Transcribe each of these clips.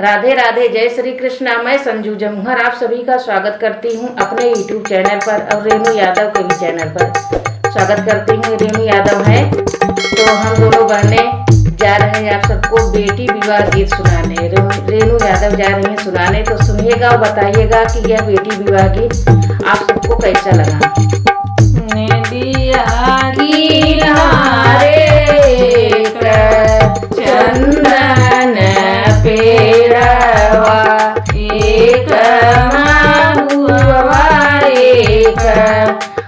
राधे राधे, जय श्री कृष्णा। मैं संजू जमुहर आप सभी का स्वागत करती हूँ अपने यूट्यूब चैनल पर और रेणु यादव के भी चैनल पर स्वागत करती हूँ। रेणु यादव है, तो हम दोनों बहनें जा रहे हैं आप सबको बेटी विवाह गीत सुनाने। रेणु यादव जा रही हैं सुनाने, तो सुनिएगा और बताइएगा कि यह बेटी विवाह गीत आप सबको कैसा लगा। चंदन पेड़वा एक महुआ एक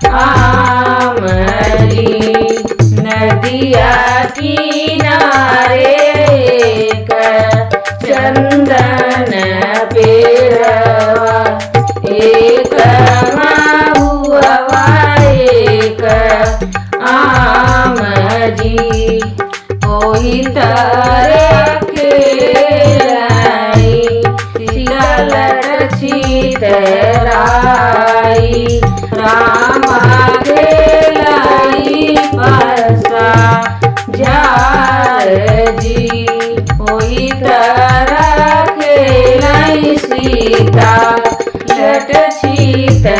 आमली, नदिया किनारे एक चंदन पेड़वा एक महुआ एक आमली, ओही तरह खेलाई छितराई, रामा खेलाई बरसा झार जी, ओही तरह खेलाई सीता लट छितराई,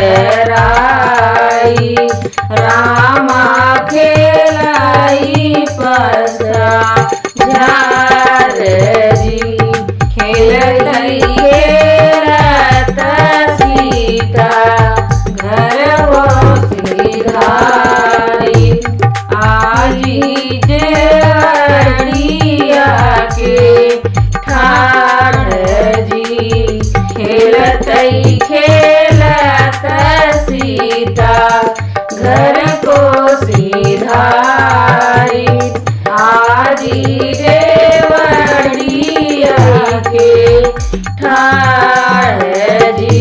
रामा खेलाई बरसा झार जी, खेलत सीता घर वो सिधारी, आली जेवड़िया के ठाढ़ जी, खेलत सीता घर को सिधारी, आली जेवड़िया के ठाढ़ जी,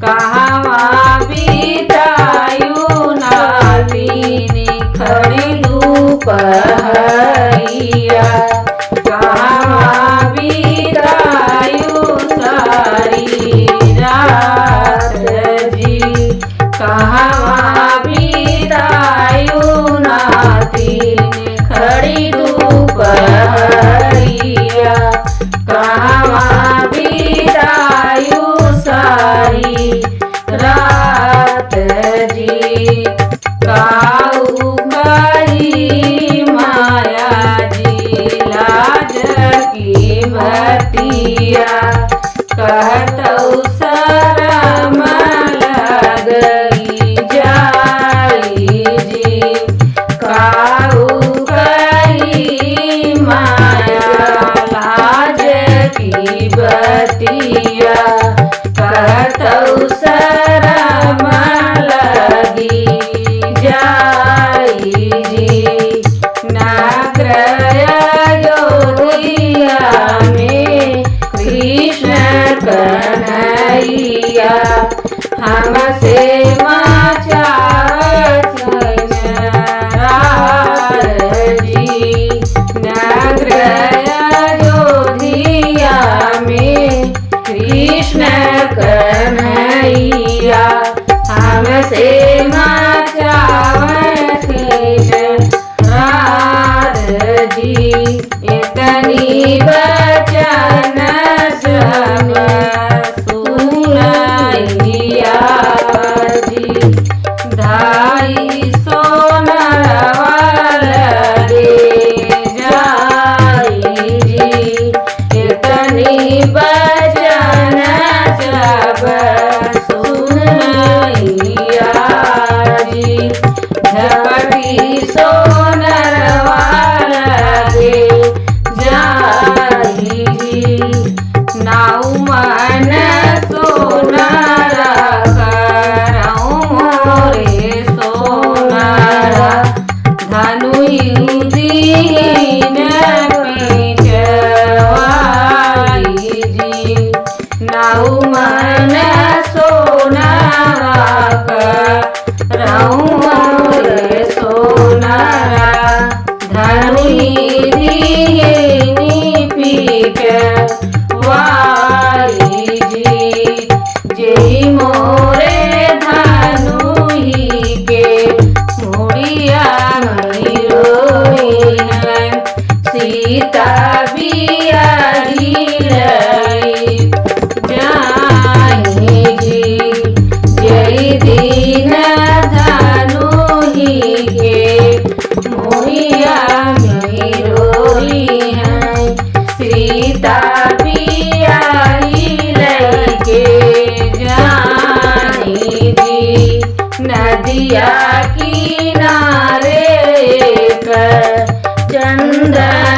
कहवा बितायु नालिनी खड़िलू पहैया, कहवा बितायु सारी रात जी, कहवा बितायु नातिनी खड़िलू पहैया, कहवा बितायु सारी रात जी, काऊ कही माया जी लाज की भतिया, कहतौ शरम लगई जाई जी, काऊ कही माया लाज की बतिया, कहतौ शरम लगी जाई जी, नाग्रह अयोध्या में कृष्ण कन्हैया, हमसे जी, नाग्रह अयोध्या में कृष्ण कन्हैया, हमसे जी, इतनी वचन सब सुनैया जी, धाई सोनरवा लगे जाई जी, इतनी वचन सब सुनैया जी, झपटी सोनरवा लगे जाई जी, नाउ मन सोनारा करऊं रे सोनारा, धनुई दीन पीछवाई जी, नाउ मन सोनारा करऊं रे सोनारा, धनुई दीन पीछवाई जी, जेई मोरे धनुई के मुड़िया रोई है, सीता बिया सुंदर